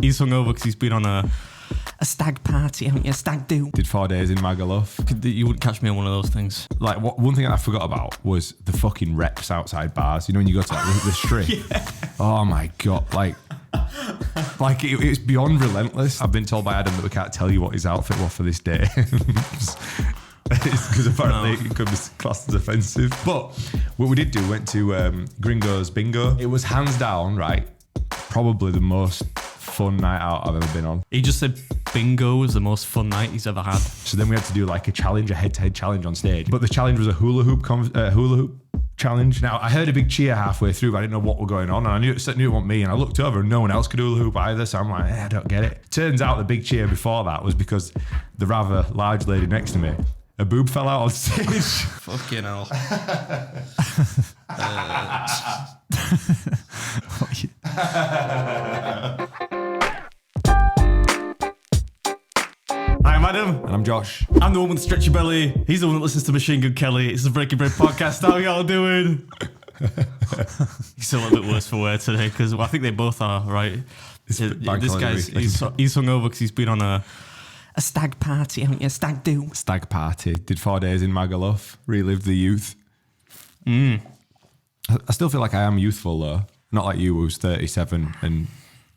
He's hungover because he's been on a stag party, haven't you? A stag do. Did 4 days in Magaluf. You wouldn't catch me on one of those things. Like, one thing I forgot about was the fucking reps outside bars. You know when you go to the strip? Yeah. Oh my God, like it's beyond relentless. I've been told by Adam that we can't tell you what his outfit was for this day. Because apparently it could be classed as offensive. But what we did do, went to Gringo's Bingo. It was hands down, right, probably the most fun night out I've ever been on. He just said bingo was the most fun night he's ever had. So then we had to do like a challenge, a head-to-head challenge on stage. But the challenge was a hula hoop challenge. Now, I heard a big cheer halfway through, but I didn't know what was going on. And I knew it wasn't me. And I looked over and no one else could hula hoop either. So I'm like, I don't get it. Turns out the big cheer before that was because the rather large lady next to me, a boob fell out on stage. Fucking hell. I'm Adam. And I'm Josh. I'm the one with the stretchy belly. He's the one that listens to Machine Gun Kelly. It's the Breaking Bread podcast. How y'all doing? He's a little bit worse for wear today because I think they both are, right? This guy's he's hungover because he's been on a stag party, haven't you? A stag do. Stag party. Did 4 days in Magaluf. Relived the youth. I still feel like I am youthful though. Not like you who's 37 and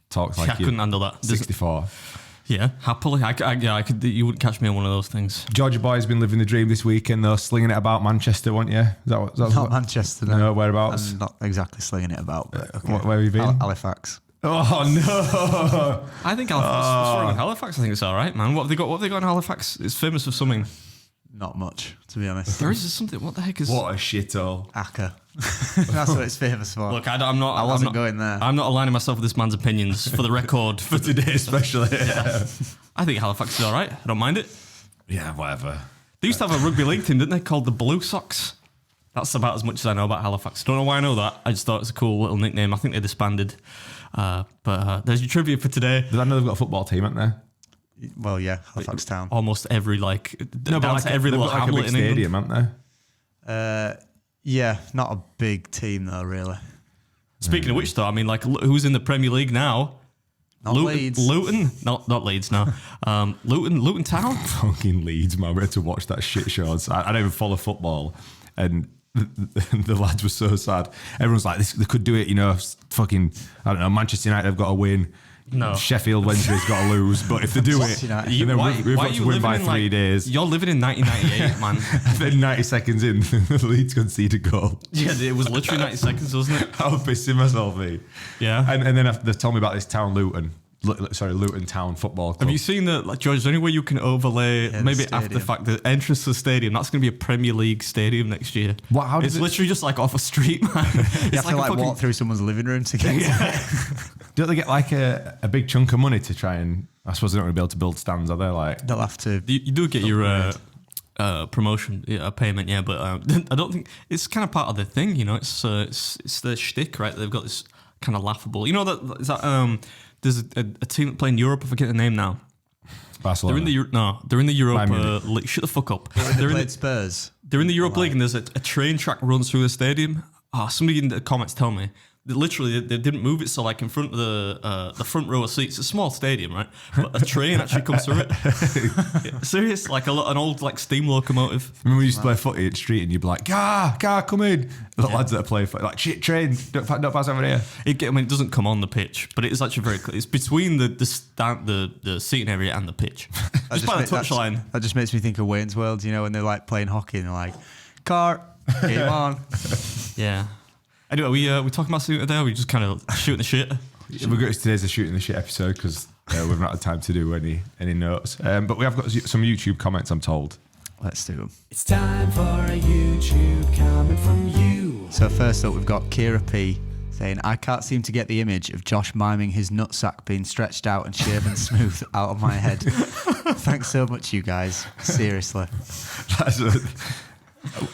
talks like I couldn't handle that. 64. Yeah, happily. I could. You wouldn't catch me on one of those things. Georgia boy's been living the dream this weekend though, slinging it about Manchester, weren't you? Not Manchester, no. No, whereabouts? I'm not exactly slinging it about, but okay. Where have you been? Halifax. Oh no! I think Halifax. What's wrong with Halifax? I think it's all right, man. What have they got? What have they got in Halifax? It's famous for something. Not much, to be honest. There is something. What the heck is? What a shithole. Acca. That's what it's famous for. Look, I'm not. I wasn't going there. I'm not aligning myself with this man's opinions for the record For today, especially. Yeah. I think Halifax is all right. I don't mind it. Yeah, whatever. They used to have a rugby league team, didn't they? Called the Blue Sox. That's about as much as I know about Halifax. Don't know why I know that. I just thought it was a cool little nickname. I think they disbanded. But there's your trivia for today. Did I know they've got a football team, haven't they? Well, yeah, Halifax Town. Almost every every little like hamlet a big in England. stadium, haven't they? Yeah, not a big team though, really. Speaking of which, though, I mean, like, who's in the Premier League now? Not Leeds. Luton? Not Leeds, no. Luton Town? Fucking Leeds, man. We had to watch that shit show. I don't even follow football. And the lads were so sad. Everyone's like, they could do it, you know, fucking, I don't know, Manchester United have got to win. No. Sheffield Wednesday's got to lose. But if they do it, then we've got to win by 3 days. You're living in 1998, man. Then 90 seconds in, the Leeds concede a goal. Yeah, it was literally 90 seconds, wasn't it? I was pissing myself, mate. Yeah. And then they told me about this town, Luton Town Football Club. Have you seen the, like, George, is there any way you can overlay, maybe after the fact, the entrance to the stadium? That's going to be a Premier League stadium next year. What? How it's literally just like off a street, man. You have to walk through someone's living room to get Don't they get like a big chunk of money to try and, I suppose they don't really be able to build stands, are they? Like, they'll have to. You do get your promotion payment, yeah, but I don't think it's kind of part of the thing, you know. It's the shtick, right? They've got this kind of laughable, you know, there's a team playing Europe. I forget the name now. Barcelona. They're in the Europa League. Shut the fuck up. They played Spurs. They're in the Europa League, and there's a train track runs through the stadium. Somebody in the comments tell me that literally they didn't move it, so like in front of the front row of seats, it's a small stadium, right? But a train actually comes through it. Yeah, serious, like an old like steam locomotive. Remember we used to play footy at street, and you'd be like, "Car, come in!" The lads that play footy, like, "Shit, train, don't pass over here." It doesn't come on the pitch, but it is actually it's between the seating area and the pitch, just by the touchline. That just makes me think of Wayne's World, you know, when they're like playing hockey and they're like, "Car, game on." Yeah. Anyway, we talking about something today? Or we just kind of shooting the shit. Today's a shooting the shit episode because we've not had time to do any notes. But we have got some YouTube comments, I'm told. Let's do them. It's time for a YouTube comment from you. So first up, we've got Kira P saying, "I can't seem to get the image of Josh miming his nutsack being stretched out and shaven smooth out of my head. Thanks so much, you guys. Seriously."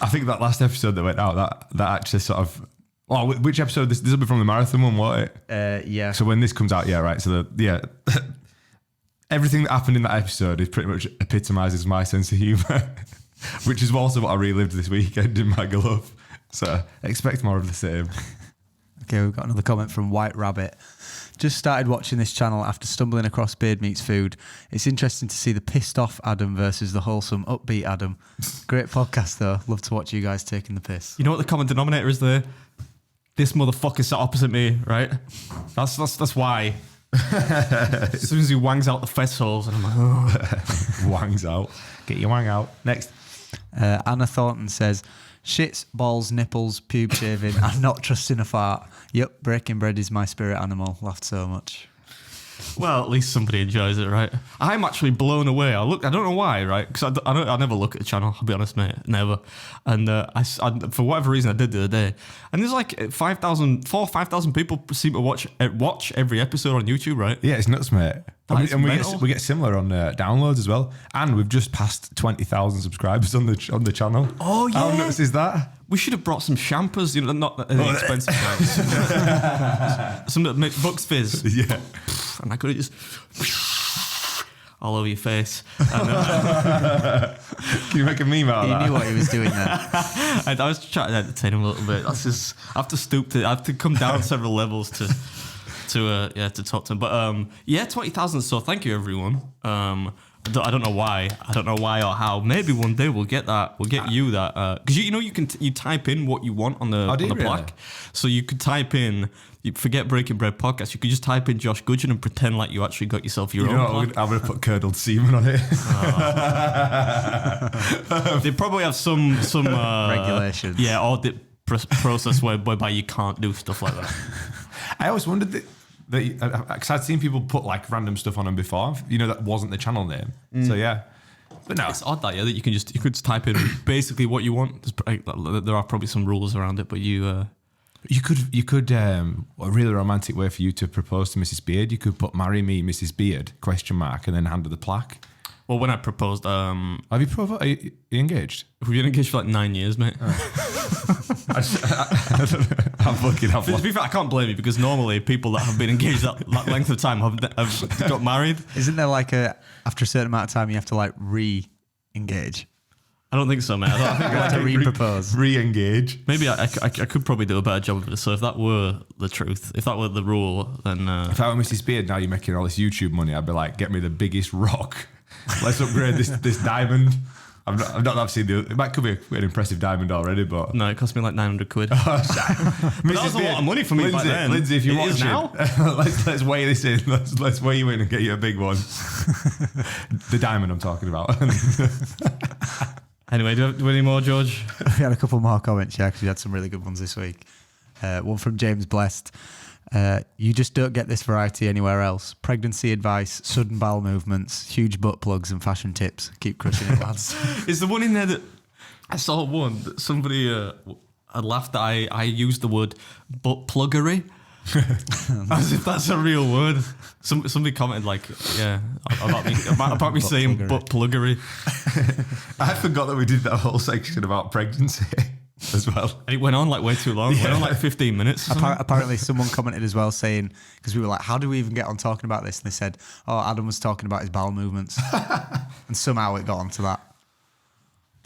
I think that last episode that went out, that actually sort of... Oh, which episode? This will be from the marathon one, won't it? Yeah. So when this comes out, yeah, right. So everything that happened in that episode is pretty much epitomises my sense of humour, which is also what I relived this weekend in Magaluf. So expect more of the same. Okay, we've got another comment from White Rabbit. Just started watching this channel after stumbling across Beard Meets Food. It's interesting to see the pissed off Adam versus the wholesome, upbeat Adam. Great podcast, though. Love to watch you guys taking the piss. You know what the common denominator is there? This motherfucker sat opposite me, right? That's why. As soon as he wangs out the fess holes, and I'm like, oh. Wangs out. Get your wang out. Next. Anna Thornton says, shits, balls, nipples, pube shaving, and not trusting a fart. Yep, breaking bread is my spirit animal. Laughed so much. Well, at least somebody enjoys it, right? I'm actually blown away. I don't know why, right? Because I never look at the channel, I'll be honest, mate. Never. And I for whatever reason, I did the other day. And there's like 5,000 people seem to watch every episode on YouTube, right? Yeah, it's nuts, mate. And we get similar on downloads as well. And we've just passed 20,000 subscribers on the channel. Oh, yeah. How nuts is that? We should have brought some champers, not expensive ones. Some that make Bucks Fizz. Yeah. And I could have just all over your face. Can you make a meme out of that? He knew what he was doing there. I was trying to entertain him a little bit. That's just, I have to come down several levels to talk to him. But 20,000. So thank you, everyone. I don't know why. I don't know why or how. Maybe one day we'll get that. We'll get you that. Because you type in what you want on the plaque. So you could type in. You forget Breaking Bread podcast. You could just type in Josh Gudgeon and pretend like you actually got yourself your own plaque. I'm gonna put curdled semen on it. They probably have some regulations. Yeah, audit process whereby you can't do stuff like that. I always wondered that. Because I'd seen people put like random stuff on them before, that wasn't the channel name. So yeah, but no, it's odd that you could just type in basically what you want. There are probably some rules around it, but you could a really romantic way for you to propose to Mrs. Beard. You could put "Marry me, Mrs. Beard?" ? And then hand her the plaque. Well, when I proposed, have you proposed? Are you engaged? We've been engaged for like 9 years, mate. I'm fucking up. To be fair, I can't blame you because normally people that have been engaged that length of time have got married. Isn't there like after a certain amount of time you have to like re-engage? I don't think so, mate. I think you have to re-propose. Re-engage. Maybe I could probably do a better job of it. So if that were the truth, if that were the rule, then... If I were Mrs. Beard, now you're making all this YouTube money, I'd be like, get me the biggest rock. Let's upgrade this diamond. I've not seen it could be an impressive diamond already, but... No, it cost me like 900 quid. But that was a lot of money for me back then. Lindsay, if you watch it now, let's weigh this in. Let's weigh you in and get you a big one. The diamond I'm talking about. Anyway, do you have any more, George? We had a couple more comments, because we had some really good ones this week. One from James Blessed. You just don't get this variety anywhere else. Pregnancy advice, sudden bowel movements, huge butt plugs and fashion tips. Keep crushing it, lads. Is the one in there that I saw one that somebody had laughed that I used the word butt pluggery as if that's a real word. Somebody commented like, about me saying pluggery. butt pluggery. I forgot that we did that whole section about pregnancy as well. And it went on like way too long. It went on like 15 minutes. Apparently someone commented as well saying, because we were like, how do we even get on talking about this? And they said, Adam was talking about his bowel movements. And somehow it got onto that.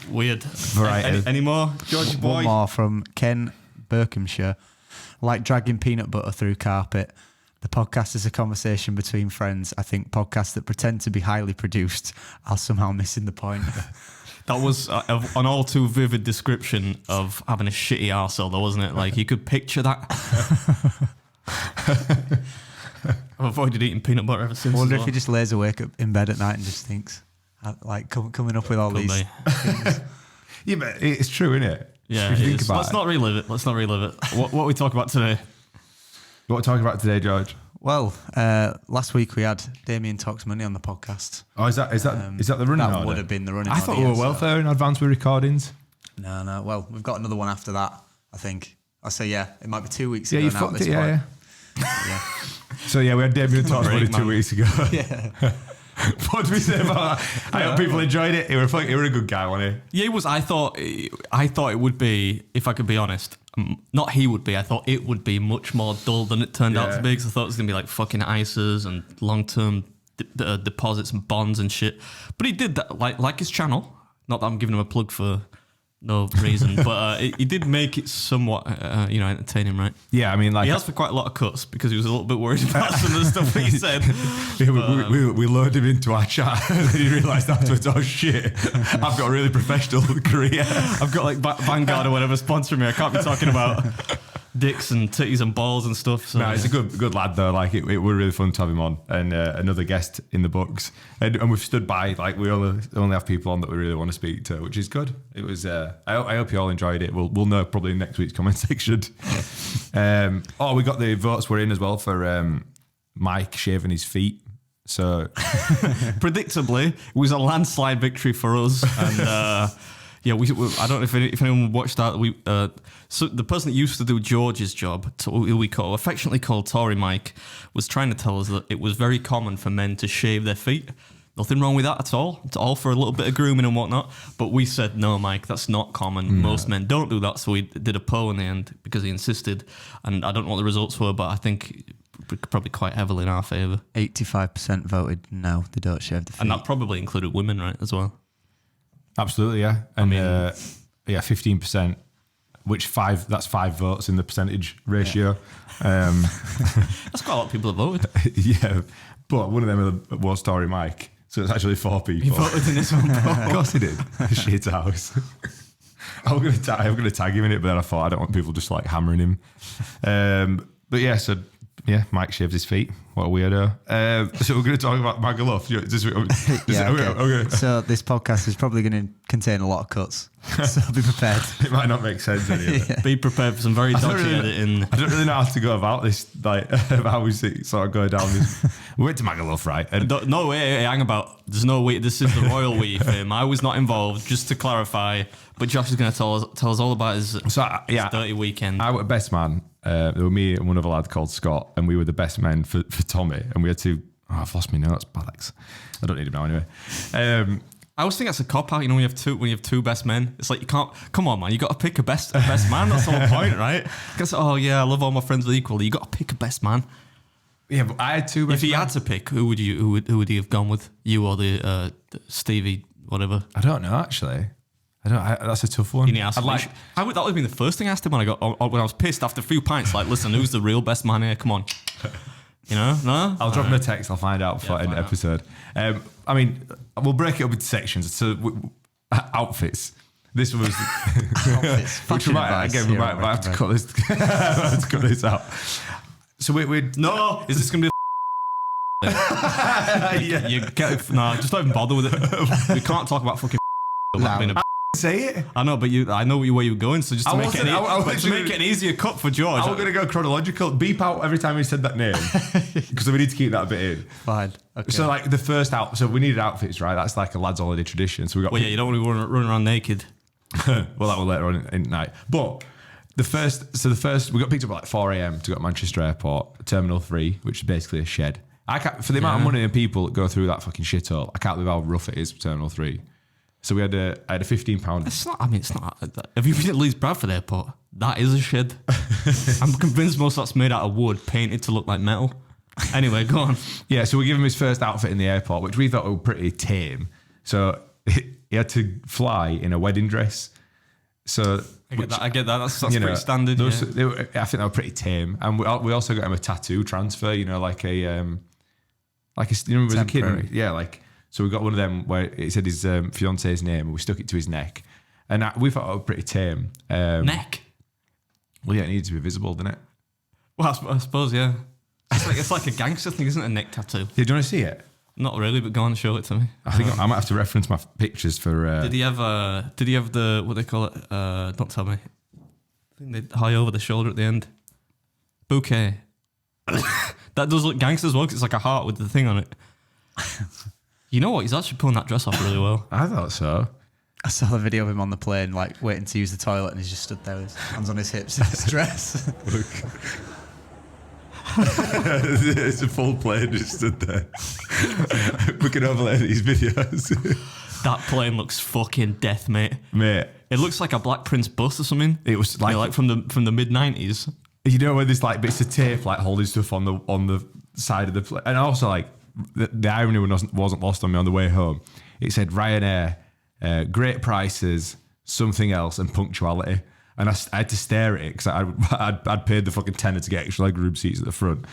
Weird. Variety. Any more, George boy? One more from Ken Berkhamshire. Like dragging peanut butter through carpet. The podcast is a conversation between friends. I think podcasts that pretend to be highly produced are somehow missing the point. That was an all too vivid description of having a shitty arsehole, though, wasn't it? Like, you could picture that. I've avoided eating peanut butter ever since. I wonder if he just lays awake in bed at night and just thinks, like, coming up with all these things. Yeah, but it's true, isn't it? Yeah, it is. Let's not relive it. What are we talking about today? What are we talking about today, George? Well, last week we had Damien Talks Money on the podcast. Oh, is that the running order? That would have been the running I order. thought we were well fair in advance with recordings. No. Well, we've got another one after that, I think. I say, it might be 2 weeks Yeah, ago you now fucked at this it, point. yeah. So, we had Damien Talks Money 2 weeks ago. Yeah. What did we say about that? I hope people enjoyed it. You were a good guy, wasn't he? Yeah, it was. I thought it would be, if I could be honest, not he would be. I thought it would be much more dull than it turned out to be. Because I thought it was going to be like fucking ISAs and long-term deposits and bonds and shit. But he did that, like his channel. Not that I'm giving him a plug for no reason. But he did make it somewhat, entertaining, right? Yeah, I mean, like... He asked for quite a lot of cuts because he was a little bit worried about some of the stuff he said. we lured him into our chat and then he realised afterwards, oh shit, I've got a really professional career. I've got like Vanguard or whatever sponsoring me. I can't be talking about dicks and titties and balls and stuff. So. No, he's a good lad though. Like it were really fun to have him on, and another guest in the books. And we've stood by. Like we only have people on that we really want to speak to, which is good. It was. I hope you all enjoyed it. We'll know probably in next week's comment section. We got the votes were in as well for Mike shaving his feet. So predictably, it was a landslide victory for us. And yeah, we I don't know if anyone watched that. So the person that used to do George's job, who we affectionately called Tory Mike, was trying to tell us that it was very common for men to shave their feet. Nothing wrong with that at all. It's all for a little bit of grooming and whatnot. But we said, no, Mike, that's not common. No. Most men don't do that. So we did a poll in the end because he insisted. And I don't know what the results were, but I think probably quite heavily in our favour. 85% voted no, they don't shave their feet. And that probably included women, right, as well? Absolutely, yeah. And 15%, that's 5 votes in the percentage ratio. Yeah. That's quite a lot of people that voted. Yeah, but one of them was Tory Mike. So it's actually 4 people. He voted in this one. Of course he did. Shit house. I'm going to tag him in it, but then I thought I don't want people just like hammering him. But yeah, so yeah, Mike shaved his feet. What a weirdo. So we're going to talk about Magaluf. Okay. So this podcast is probably going to contain a lot of cuts. So be prepared. It might not make sense any of it. Yeah. Be prepared for some very dodgy editing. I don't really know how to go about this, like how we sort of go down this. We went to Magaluf, right? And no way, hang about. There's no way. This is the royal we for him. I was not involved, just to clarify. But Josh is going to tell us all about his dirty weekend. I was best man. There were me and one other lad called Scott, and we were the best men for Tommy. And we had to. Oh, I've lost my notes, bollocks. I don't need them now anyway. I always think that's a cop out. You know, when you have two best men, it's like you can't. Come on, man, you got to pick a best man. That's the whole point, right? Because I love all my friends equally. You got to pick a best man. Yeah, but I had 2 best. If you had to pick, who would you have gone with? You or the Stevie, whatever? I don't know actually. That's a tough one. You need to ask that would have been the first thing I asked him when I was pissed after a few pints. Like, listen, who's the real best man here? Come on. You know, no? I'll drop him a text. I'll find out before end episode. I mean, we'll break it up into sections. So outfits. This was outfits. Which we might have to cut this. Let's cut this out. So we no. Is this going to be? Yeah. Just don't even bother with it. We can't talk about fucking. Say it. I know, but I know where you're going. So just to make it an easier cut for George. I'm going to go chronological. Beep out every time he said that name because we need to keep that bit in. Fine. Okay. So like the first out. So we needed outfits, right? That's like a lads' holiday tradition. So we got. Well, yeah, you don't want to be running around naked. Well, that will later on in night. But the first we got picked up at like 4 a.m. to go to Manchester Airport, Terminal 3, which is basically a shed. For the amount of money and people that go through that fucking shithole, I can't believe how rough it is for Terminal 3. So I had a £15. It's not. Have you been at Leeds Bradford Airport? That is a shed. I'm convinced most of that's made out of wood, painted to look like metal. Anyway, go on. Yeah, so we give him his first outfit in the airport, which we thought was pretty tame. So he had to fly in a wedding dress. So I get that. That's pretty standard. I think they were pretty tame, and we also got him a tattoo transfer. You know, like a as a kid. Yeah, like. So we got one of them where it said his fiance's name, and we stuck it to his neck, and we thought it was pretty tame. Neck. Well, yeah, it needs to be visible, doesn't it? Well, I suppose, yeah. It's like a gangster thing, isn't it? A neck tattoo. Yeah, do you want to see it? Not really, but go on and show it to me. I think I might have to reference my pictures for. Did he have the what they call it? Don't tell me. I think they high over the shoulder at the end. Bouquet. That does look gangster as well, 'cause it's like a heart with the thing on it. You know what? He's actually pulling that dress off really well. I thought so. I saw the video of him on the plane, like waiting to use the toilet, and he's just stood there with his hands on his hips in his dress. Look. It's a full plane just stood there. We can overlay these videos. That plane looks fucking death, mate. Mate. It looks like a Black Prince bus or something. It was like from the mid-90s. You know where there's like bits of tape like holding stuff on the side of the plane, and also like the irony wasn't lost on me on the way home. It said Ryanair, great prices, something else, and punctuality. And I had to stare at it because I'd paid the fucking tenner to get extra leg room seats at the front.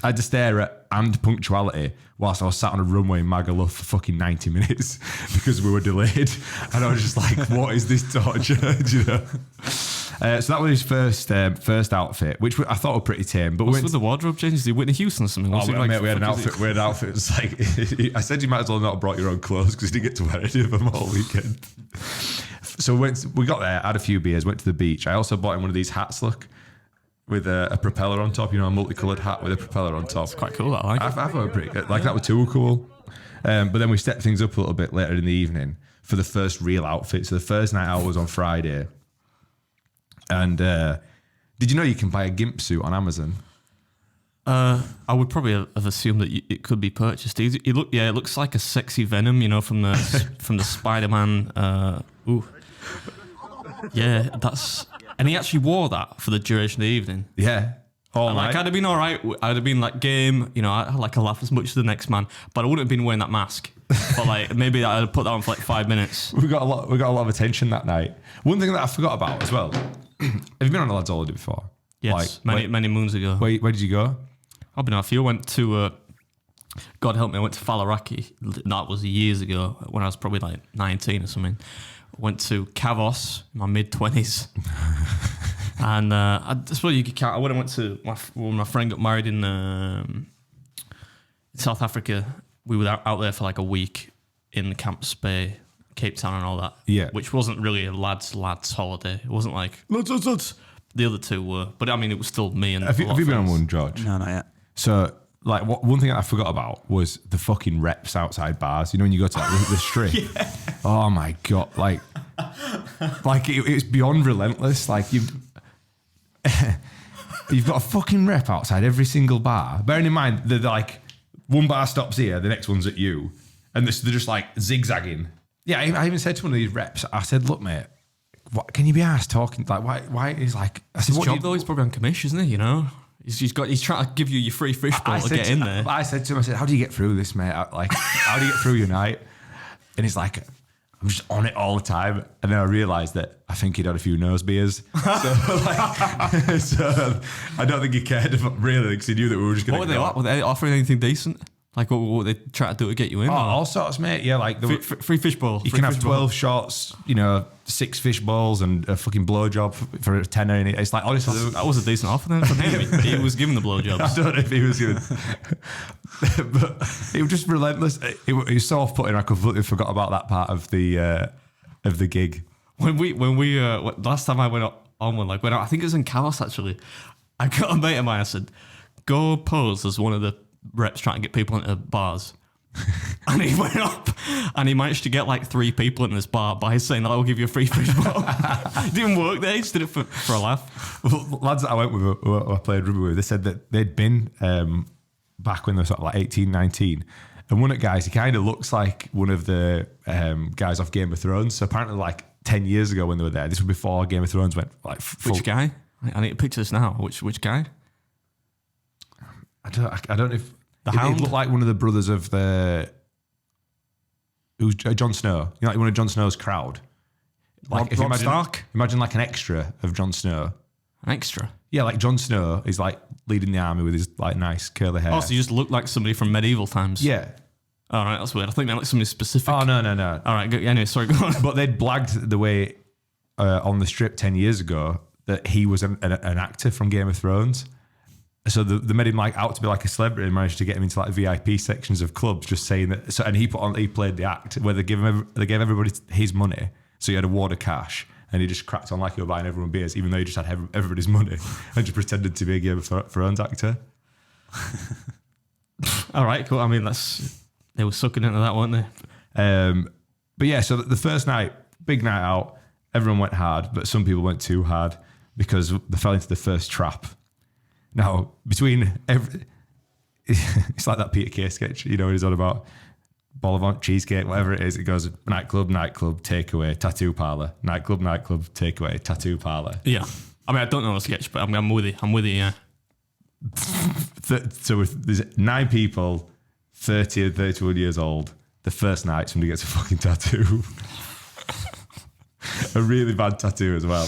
I had to stare at and punctuality whilst I was sat on a runway in Magaluf for fucking 90 minutes because we were delayed. And I was just like, what is this torture? Do you know? So that was his first outfit, which I thought were pretty tame. But what's with the wardrobe changes? Did Whitney Houston or something? Mate, we had an outfit. We had an outfit. It was like, I said you might as well not have brought your own clothes because you didn't get to wear any of them all weekend. So we got there, had a few beers, went to the beach. I also bought him one of these hats, look, with a propeller on top, a multicoloured hat with a propeller on top. It's quite cool, I like it. I thought it pretty good. Like, that was too cool. But then we stepped things up a little bit later in the evening for the first real outfit. So the first night out was on Friday. And did you know you can buy a gimp suit on Amazon? I would probably have assumed that it could be purchased. It looks like a sexy Venom, from the Spider-Man. Yeah, and he actually wore that for the duration of the evening. Yeah. I'd have been all right. I'd have been like game, I like a laugh as much as the next man, but I wouldn't have been wearing that mask. But like maybe I'd have put that on for like 5 minutes. We got a lot of attention that night. One thing that I forgot about as well. Have you been on a lads holiday before? Yes, many moons ago. Where did you go? I've been on a few. I went to God help me, I went to Faliraki. That was years ago when I was probably like 19 or something. Went to Kavos in my mid-20s. And I suppose you could count. When I went to when my friend got married in South Africa, we were out there for like a week in Camps Bay, Cape Town and all that. Yeah. Which wasn't really a lads holiday. It wasn't like, lads. The other two were. But I mean, it was still me and Have you been on one, George? No, not yet. So, like, one thing I forgot about was the fucking reps outside bars. When you go to the strip. Yeah. Oh my God. Like it's beyond relentless. Like, you've got a fucking rep outside every single bar. Bearing in mind, they're like, one bar stops here, the next one's at you. And they're just like zigzagging. Yeah, I even said to one of these reps, I said, look, mate, what, can you be asked talking? Like, why? He's like, I said, his job though, he's probably on commission, isn't he? He's trying to give you your free fishbowl to get in there. I said to him, how do you get through this, mate? Like, how do you get through your night? And he's like, I'm just on it all the time. And then I realised that I think he'd had a few nose beers. So I don't think he cared really, because he knew that we were just going to go. Were they offering anything decent? Like, what were they trying to do to get you in? Oh, all sorts, mate. Yeah, like... Free fishbowl. You can have 12 shots, 6 fish balls and a fucking blowjob for a tenner. And it's like, honestly... That was a decent offer then from him. He was giving the blowjobs. I don't know if he was giving... But it was just relentless. It was so off-putting, I completely forgot about that part of the gig. When we last time I went on one, like, I think it was in Kavos, actually. I got a mate of mine, I said, go pose as one of the reps trying to get people into bars. And he went up and he managed to get like 3 people in this bar by saying that I will give you a free fishbowl. It didn't work there, he just did it for a laugh. Well, lads that I went with, who I played rugby with, they said that they'd been back when they were sort of like 18, 19. And one of the guys, he kind of looks like one of the guys off Game of Thrones. So apparently like 10 years ago when they were there, this was before Game of Thrones went like full. Which guy? I need to picture this now. Which guy? I don't know if... The Hound? It looked like one of the brothers of who's Jon Snow. Like one of Jon Snow's crowd. Like Rob Stark? Imagine like an extra of Jon Snow. An extra? Yeah, like Jon Snow is like leading the army with his like nice curly hair. Oh, so you just look like somebody from medieval times? Yeah. All right, that's weird. I think they like somebody specific. Oh, no. All right, anyway, sorry, go on. But they'd blagged the way on the strip 10 years ago that he was an actor from Game of Thrones. So they made him like out to be like a celebrity and managed to get him into like VIP sections of clubs, just saying that. So, and he played the act where they gave everybody his money. So he had a wad of cash and he just cracked on like he was buying everyone beers, even though he just had everybody's money and just pretended to be a Game of Thrones actor. All right, cool. I mean, they were sucking into that, weren't they? But yeah, so the first night, big night out, everyone went hard, but some people went too hard because they fell into the first trap. Now, between it's like that Peter Kay sketch, he's on about Bolavant, cheesecake, whatever it is. It goes nightclub, takeaway, tattoo parlor. Nightclub, takeaway, tattoo parlor. Yeah. I mean, I don't know the sketch, but I'm with you, yeah. So there's 9 people, 30 and 31 years old. The first night, somebody gets a fucking tattoo. a really bad tattoo as well.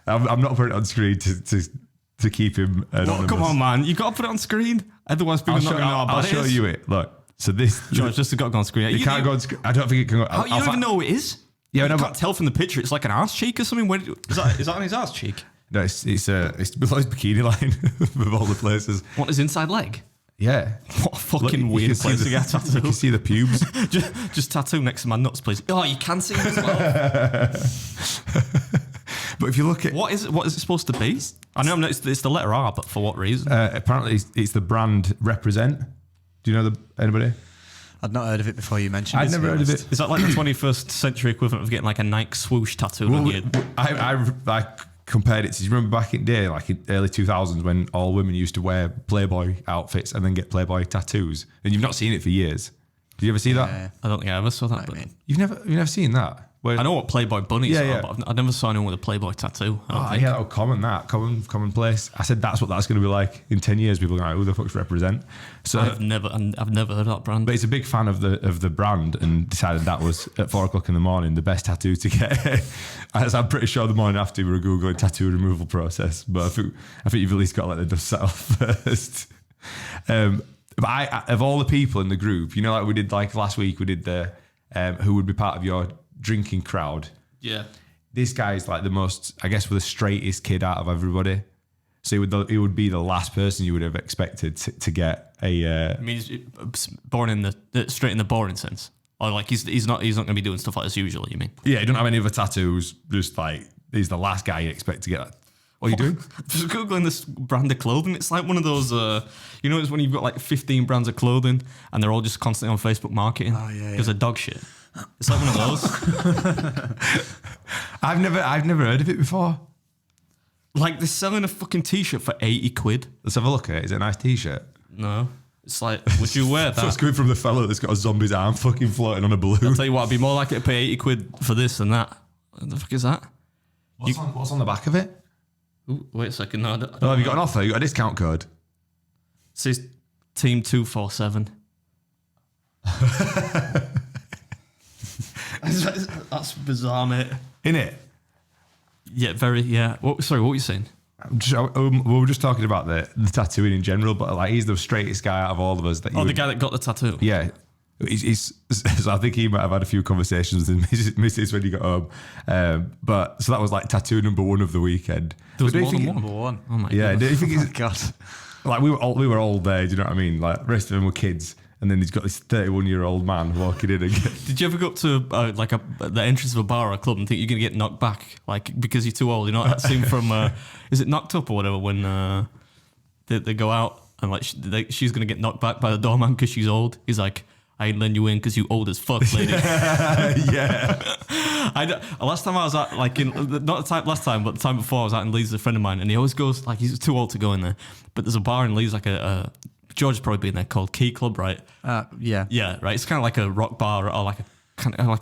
I'm not putting it on screen to keep him anonymous. Come on, man. You got to put it on screen. Otherwise, people are not going to know about it. I'll show you it. Look. So this... George, just got to go on screen. You can't go on screen. I don't think it can go... How, you don't even know who it is? Yeah, you can't tell from the picture. It's like an arse cheek or something. Is that on his arse cheek? No, it's below his bikini line of all the places. What, his inside leg? Yeah. What a fucking weird place to get a tattoo. You can see the pubes. just tattoo next to my nuts, please. Oh, you can see them as well. But if you look at... What is it supposed to be? I know it's the letter R, but for what reason? Apparently it's the brand Represent. Do you know anybody? I'd not heard of it before you mentioned it. I'd never heard of it. Is that like the 21st century equivalent of getting like a Nike swoosh tattooed on you? I compared it to, you remember back in the day, like in early 2000s, when all women used to wear Playboy outfits and then get Playboy tattoos, and you've not seen it for years. Did you ever see that? I don't think I ever saw that. But You've never seen that? I know what Playboy bunnies are, but I never saw anyone with a Playboy tattoo. Yeah, commonplace. I said that's what that's going to be like in 10 years. People are going, who the fuck's Represent? So I've never heard of that brand. But he's a big fan of the brand and decided that was at 4 o'clock in the morning the best tattoo to get. As I'm pretty sure the morning after we were googling tattoo removal process, but I think you've at least got to let the dust settle first. But of all the people in the group, like we did like last week, we did the who would be part of your drinking crowd. Yeah. This guy's like the most, I guess, the straightest kid out of everybody. So he would be the last person you would have expected to get a. I mean, he's born in straight in the boring sense, or like he's not going to be doing stuff like this usually. You mean? Yeah, he don't have any other tattoos. Just like he's the last guy you expect to get. What are you doing? Just googling this brand of clothing. It's like one of those, it's when you've got like 15 brands of clothing and they're all just constantly on Facebook marketing. Oh yeah. Because they're dog shit. It's like one of those. I've never heard of it before. Like they're selling a fucking t-shirt for 80 quid. Let's have a look at it. Is it a nice t-shirt? No. It's like, would you wear that? So it's coming from the fella that's got a zombie's arm fucking floating on a balloon. I'll tell you what, I'd be more likely to pay 80 quid for this than that. What the fuck is that? What's on the back of it? Ooh, wait a second. No, I don't have you got an offer? You got a discount code? It says Team 247. That's bizarre, mate. Innit? Yeah, very, yeah. Sorry, what were you saying? We were just talking about the tattooing in general, but like he's the straightest guy out of all of us. The guy that got the tattoo? Yeah. So I think he might have had a few conversations with his missus when he got home. But so that was like tattoo number one of the weekend. There was more than Number one. Oh my god. Yeah, do you think he's... God. Like we were all there, do you know what I mean? Like the rest of them were kids. And then he's got this 31-year-old man walking in again. Did you ever go up to the entrance of a bar or a club and think you're going to get knocked back because you're too old? You know that scene from, is it Knocked Up or whatever, when they go out and like she's going to get knocked back by the doorman because she's old? He's like, I ain't letting you in because you old as fuck, lady. Yeah. Last time I was at, last time, but the time before I was out in Leeds with a friend of mine, and he always goes, like, he's too old to go in there. But there's a bar in Leeds, like George has probably been there, called Key Club, right? Yeah. Yeah, right. It's kind of like a rock bar or like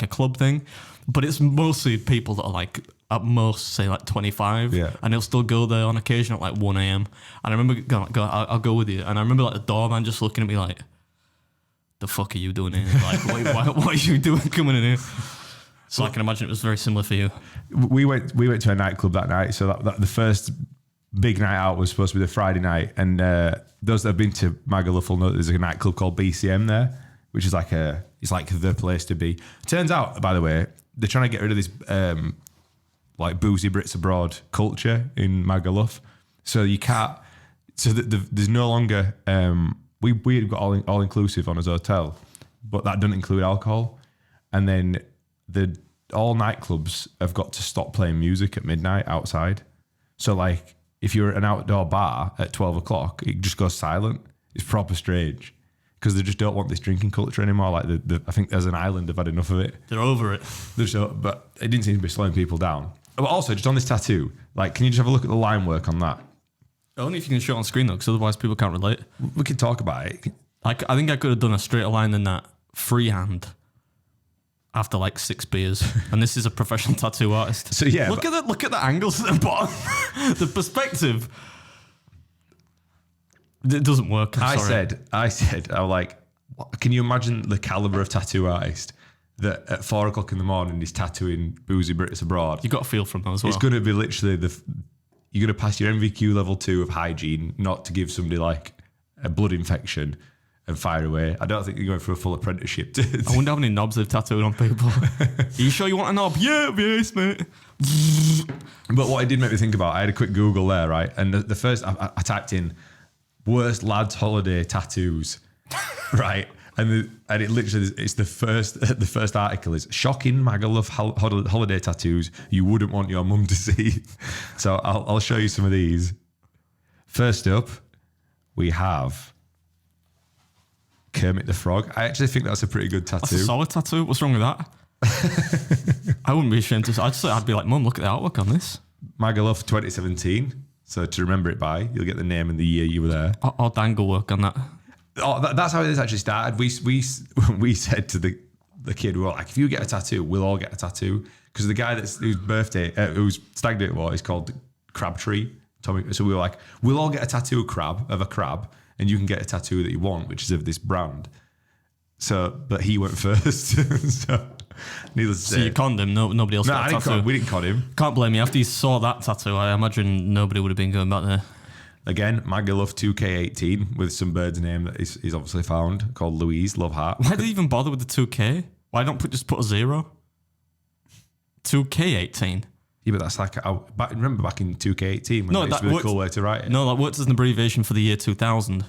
a club thing, but it's mostly people that are like at most say like 25, and they'll still go there on occasion at like 1 a.m. And I remember going, I'll go with you. And I remember like the doorman just looking at me like, the fuck are you doing here? Like, what are you doing coming in here? So I can imagine it was very similar for you. We went to a nightclub that night. So that the first big night out was supposed to be the Friday night, and those that have been to Magaluf will know there's a nightclub called BCM there, which is like the place to be. Turns out, by the way, they're trying to get rid of this like boozy Brits abroad culture in Magaluf. So you can't. So there's no longer. We got all inclusive on his hotel, but that doesn't include alcohol. And then all nightclubs have got to stop playing music at midnight outside. So like, if you're at an outdoor bar at 12 o'clock, it just goes silent. It's proper strange because they just don't want this drinking culture anymore. Like I think there's an island have had enough of it. They're over it. But it didn't seem to be slowing people down. But also, just on this tattoo, like, can you just have a look at the line work on that? Only if you can show it on screen though, because otherwise people can't relate. We can talk about it. I think I could have done a straighter line than that freehand after like 6 beers, and this is a professional tattoo artist. So yeah, look at the angles at the bottom, the perspective. It doesn't work. I said, I was like, can you imagine the caliber of tattoo artist that at 4 o'clock in the morning he's tattooing boozy Brits abroad. You got a feel from that as well. It's going to be literally you're going to pass your MVQ level 2 of hygiene, not to give somebody like a blood infection and fire away. I don't think you're going for a full apprenticeship. I wonder how many knobs they've tattooed on people. Are you sure you want a knob? Yeah, yes, mate. But what it did make me think about, I had a quick Google there, right? And the first, I typed in worst lads holiday tattoos, right? And it literally, it's the first article is shocking Magaluf holiday tattoos you wouldn't want your mum to see. So I'll show you some of these. First up, we have Kermit the Frog. I actually think that's a pretty good tattoo. That's a solid tattoo. What's wrong with that? I wouldn't be ashamed to. I'd be like, Mum, look at the artwork on this. Magaluf 2017. So to remember it by, you'll get the name and the year you were there. I'll dangle work on that. Oh, that's how this actually started. We said to the kid, we were like, if you get a tattoo, we'll all get a tattoo. Because the guy whose stag do it was, is called Crabtree. Tommy. So we were like, we'll all get a tattoo of a crab, and you can get a tattoo that you want, which is of this brand. So, but he went first. So, needless to say. So you conned him, nobody else got a tattoo. We didn't con him. Can't blame you. After you saw that tattoo, I imagine nobody would have been going back there. Again, Magaluf 2K18 with some bird's name that he's obviously found, called Louise, love heart. Why did he even bother with the 2K? Why don't just put a 0? 2K18. Yeah, but that's like, remember back in 2K18 when that was a cool way to write it? No, that works as an abbreviation for the year 2000.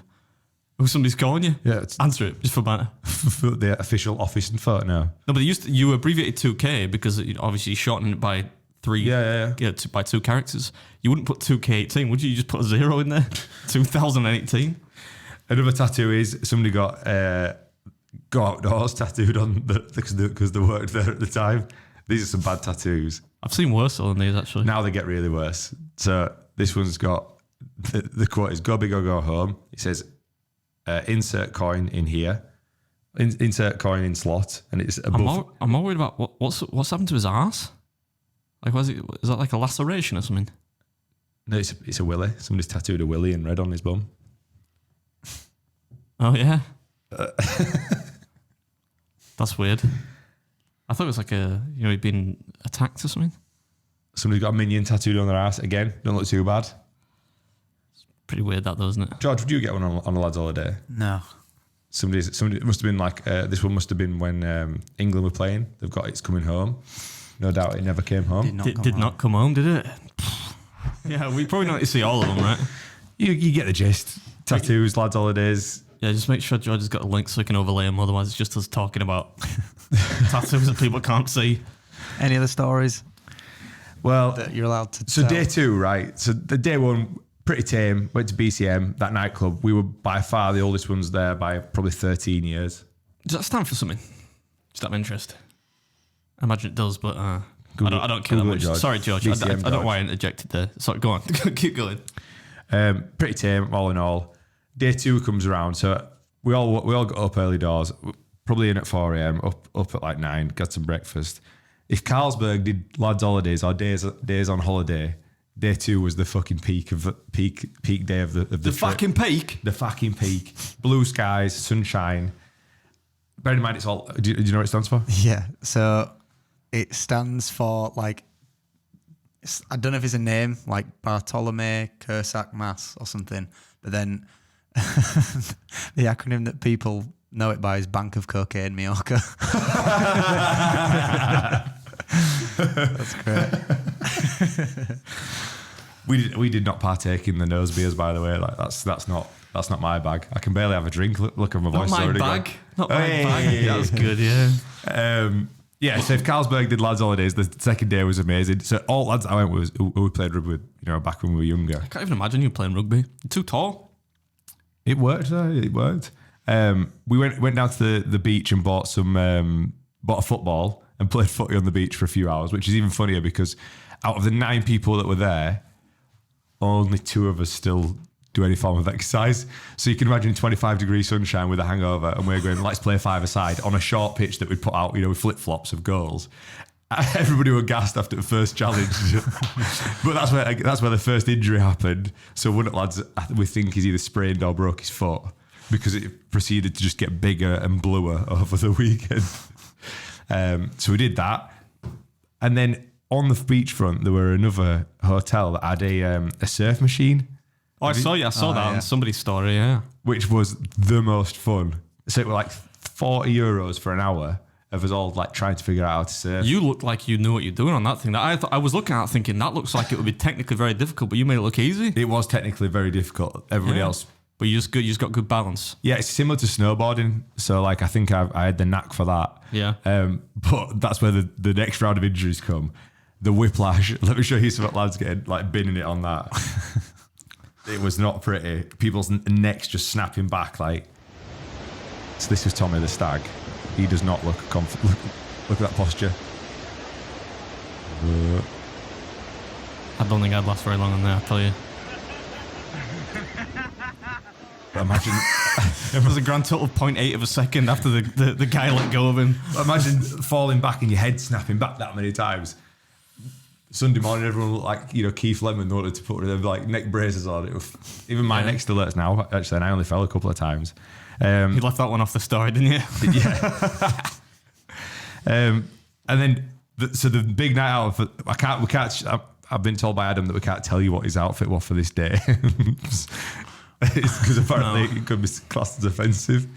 Oh, somebody's calling you? Yeah. Answer it, just for banter. The official office and photo now. No, but you abbreviated 2K because obviously you shortened it by 3. Yeah. By 2 characters. You wouldn't put 2K18, would you? You just put a 0 in there. 2018. Another tattoo is somebody got Go Outdoors tattooed on because they worked there at the time. These are some bad tattoos. I've seen worse than these, actually. Now they get really worse. So this one's got, the quote is, go big or go home. It says, insert coin in here. Insert coin in slot. And it's above. I'm more worried about what's happened to his arse. Like, is that like a laceration or something? No, it's a willy. Somebody's tattooed a willy in red on his bum. Oh, yeah. That's weird. I thought it was like he'd been attacked or something. Somebody's got a minion tattooed on their ass. Again, don't look too bad. It's pretty weird that though, isn't it? George, would you get one on a lad's holiday? No. Somebody it must have been like, this one must have been when England were playing. They've got It's Coming Home. No doubt it never came home. Did not come home, did it? Yeah, we probably don't get to see all of them, right? You get the gist. Tattoos, lads' holidays. Yeah, just make sure George has got a link so we can overlay them. Otherwise, it's just us talking about tattoos that people can't see. Any other stories? Well, that you're allowed to So tell? day 2, right? So the day 1, pretty tame. Went to BCM, that nightclub. We were by far the oldest ones there by probably 13 years. Does that stand for something? Just out of interest. I imagine it does, but I don't care that Google it, much. George. Sorry, George. BCM, I don't know George. why I interjected there. Sorry, go on. Keep going. Pretty tame, all in all. Day 2 comes around, so we all got up early doors, probably in at 4 a.m, up at like 9, got some breakfast. If Carlsberg did lads' holidays or days on holiday, day 2 was the fucking peak day of the trip. fucking peak? The fucking peak. Blue skies, sunshine. Bear in mind, it's all. Do you know what it stands for? Yeah. So it stands for like, I don't know if it's a name, like Bartolome Cursac Mass or something, but then the acronym that people know it by is Bank of Cocaine Mallorca. That's great. We did not partake in the nose beers, by the way. Like that's not my bag. I can barely have a drink. Look at my voice. Not my bag. Not my bag. That was good, yeah. Yeah, so if Carlsberg did lads' holidays, the second day was amazing. So all lads I went with, who we played rugby with, back when we were younger. I can't even imagine you playing rugby. You're too tall. It worked, though. It worked. We went down to the beach and bought a football and played footy on the beach for a few hours, which is even funnier because out of the 9 people that were there, only 2 of us still do any form of exercise. So you can imagine 25 degree sunshine with a hangover and we're going, let's play 5-a-side on a short pitch that we'd put out, with flip-flops of goals. Everybody were gassed after the first challenge. But that's where the first injury happened. So one of the lads, we think, he's either sprained or broke his foot because it proceeded to just get bigger and bluer over the weekend. So we did that. And then on the beachfront, there were another hotel that had a surf machine. Oh, I saw that on somebody's story, yeah. Which was the most fun. So it was like €40 for an hour of us all like trying to figure out how to surf. You looked like you knew what you're doing on that thing. I was looking at it thinking that looks like it would be technically very difficult, but you made it look easy. It was technically very difficult. Everybody else. But you just got good balance. Yeah, it's similar to snowboarding. So like I think I had the knack for that. Yeah. But that's where the next round of injuries come. The whiplash. Let me show you some lads getting like binning it on that. It was not pretty. People's necks just snapping back like. So this is Tommy the stag. He does not look confident. Look at that posture. I don't think I'd last very long on there, I'll tell you. But imagine it was a grand total of 0.8 of a second after the guy let go of him. Imagine falling back and your head snapping back that many times. Sunday morning, everyone looked like, Keith Lemon wanted to put their like neck braces on. It was, even my neck still hurts now, actually, and I only fell a couple of times. You left that one off the story, didn't you? Yeah. And then, so the big night out, I've been told by Adam that we can't tell you what his outfit was for this day. Because apparently it could be classed as offensive,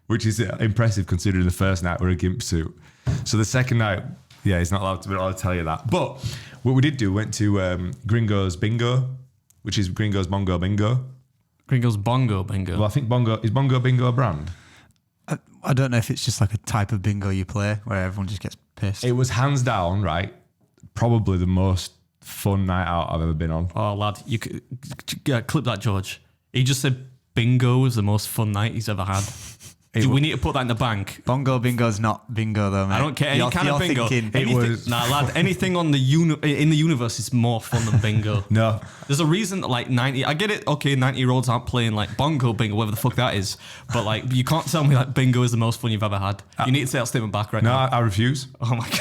which is impressive considering the first night we're a gimp suit. So the second night, he's not allowed to tell you that. But what we did do, went to Gringo's Bingo, which is Gringo's Bongo Bingo. Gringo's Bongo Bingo. Well, I think Bongo Bingo a brand? I don't know if it's just like a type of bingo you play where everyone just gets pissed. It was hands down, right? Probably the most fun night out I've ever been on. Oh, lad, you could clip that, George. He just said bingo was the most fun night he's ever had. We need to put that in the bank. Bongo bingo's not bingo though, mate. I don't care any kind of bingo. Lad, anything on in the universe is more fun than bingo. No. There's a reason that like 90, I get it, okay, 90-year-olds aren't playing like bongo bingo, whatever the fuck that is. But like, you can't tell me like bingo is the most fun you've ever had. You need to say that statement back right now. No, I refuse. Oh my God.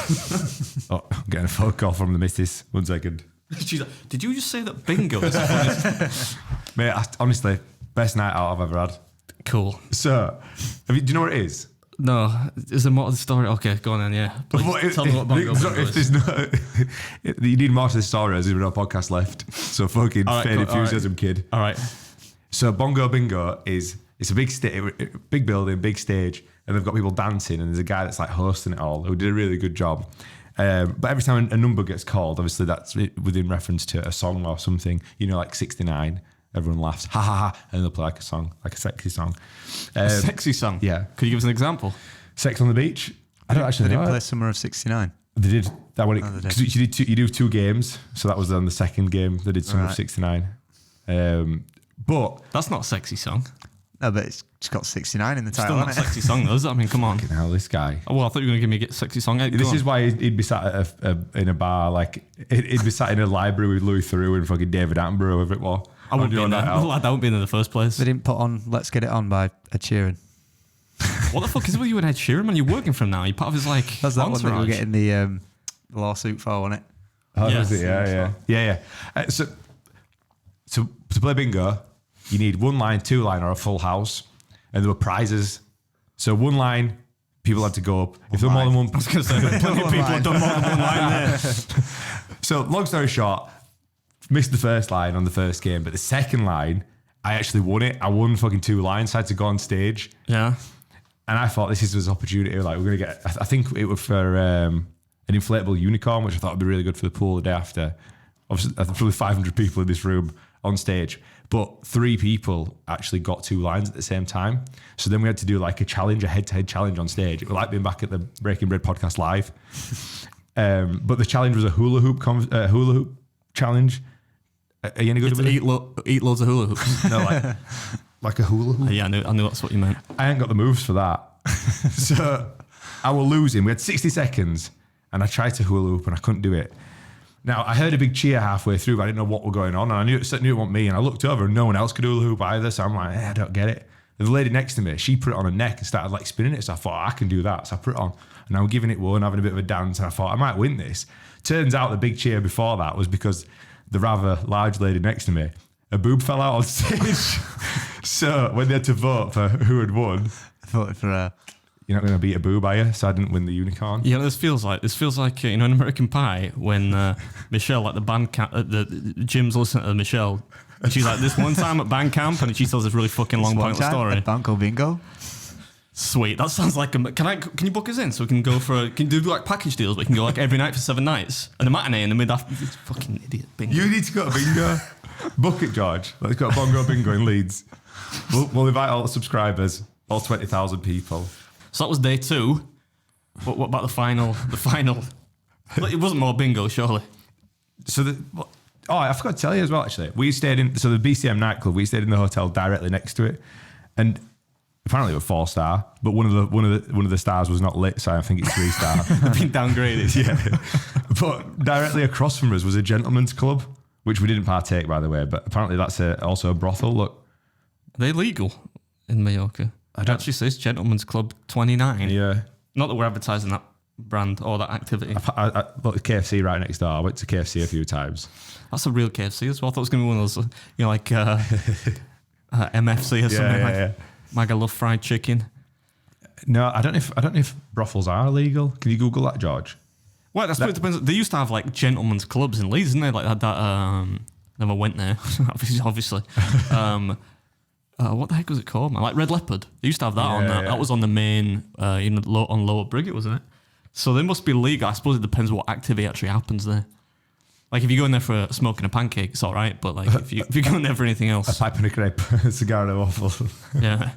Oh, I'm getting a phone call from the missus. 1 second. She's like, did you just say that bingo is the funnest? Mate, honestly, best night out I've ever had. Cool. So, do you know what it is? No. Is there more to the story? Okay, go on then, yeah. Please, tell me what bongo bingo is. There's no, you need more to the story as there's no podcast left. So fucking fair enthusiasm, kid. All right. So Bongo Bingo it's a big building, big stage, and they've got people dancing, and there's a guy that's like hosting it all who did a really good job. But every time a number gets called, obviously that's within reference to a song or something, like 69. Everyone laughs, ha ha ha, and they'll play like a song, like a sexy song. A sexy song? Yeah. Could you give us an example? Sex on the Beach? I don't actually know. They didn't play Summer of 69. They did. That one, because you do 2 games, so that was on the second game. They did Summer of 69. But that's not a sexy song. No, but it's got 69 in the title. Still not a sexy song, though, is it? I mean, come on. Hell, this guy. Oh, well, I thought you were going to give me a sexy song. This is why he'd be sat at in a bar, like he'd be sat in a library with Louis Theroux and fucking David Attenborough, whoever it was. I wouldn't be in there. I wouldn't be in there in the first place. They didn't put on Let's Get It On by Ed Sheeran. What the fuck is with you and Ed Sheeran, man? You're working for him now. You're part of his like. That's that one that we're getting the lawsuit for, wasn't it? Oh, yes. Was it? Yeah. So to play bingo, you need 1 line, 2 line, or a full house, and there were prizes. So 1 line, people had to go up. If there were more than one, I was going to say, plenty of people have done more than 1 line there. So long story short, missed the first line on the first game, but the second line, I actually won it. I won fucking 2 lines, so I had to go on stage. Yeah. And I thought this is his opportunity. Like, we're going to get, I think it was for an inflatable unicorn, which I thought would be really good for the pool the day after. Obviously, probably 500 people in this room on stage, but 3 people actually got 2 lines at the same time. So then we had to do like a head-to-head challenge on stage. It was like being back at the Breaking Bread podcast live. But the challenge was a hula hoop challenge. Are you any good at it? Eat loads of hula hoops. No, like a hula hoop. Yeah, I knew that's what you meant. I ain't got the moves for that. So I was losing. We had 60 seconds and I tried to hula hoop and I couldn't do it. Now, I heard a big cheer halfway through, but I didn't know what was going on. And I knew it wasn't me. And I looked over and no one else could hula hoop either. So I'm like, I don't get it. And the lady next to me, she put it on her neck and started like spinning it. So I thought, I can do that. So I put it on and I was giving it one, having a bit of a dance. And I thought, I might win this. Turns out the big cheer before that was because the rather large lady next to me, a boob fell out on stage. So when they had to vote for who had won, I voted for her. you're not going to beat a boob, are you? So I didn't win the unicorn. Yeah, this feels like in American Pie when Michelle at the band camp, Jim's listening to Michelle. And she's like, this one time at band camp, and she tells this really fucking long pointless story. At Banco Bingo. Sweet, that sounds like can you book us in so we can go can do like package deals? We can go like every night for 7 nights and a matinee in the mid afternoon. Fucking idiot. Bingo. You need to go to bingo. Book it, George. Let's go to Bongo Bingo in Leeds. We'll invite all the subscribers, all 20,000 people. So that was day 2. What about the final? It wasn't more bingo, surely. So I forgot to tell you as well. Actually, we stayed in the BCM nightclub. We stayed in the hotel directly next to it, and apparently it was 4-star. But one of the stars was not lit, so I think it's 3-star. I've been downgraded. Yeah, but directly across from us was a gentleman's club, which we didn't partake, by the way. But apparently that's also a brothel. Look, are they legal in Mallorca? It actually says Gentleman's Club 29. Yeah. Not that we're advertising that brand or that activity. I look, KFC right next door. I went to KFC a few times. That's a real KFC as well. I thought it was going to be one of those, like MFC or something. Magaluf fried chicken. No, I don't know if brothels are illegal. Can you Google that, George? Well, that's what it depends. They used to have like gentlemen's clubs in Leeds, didn't they? Like that. Never went there, obviously. What the heck was it called, man? Like Red Leopard. They used to have that on there. That was on the main, on Lower Briggate, wasn't it? So they must be legal. I suppose it depends what activity actually happens there. Like if you go in there for smoking a pancake, it's all right. But like if you go in there for anything else, a pipe and a crepe, a cigar and a waffle. Yeah.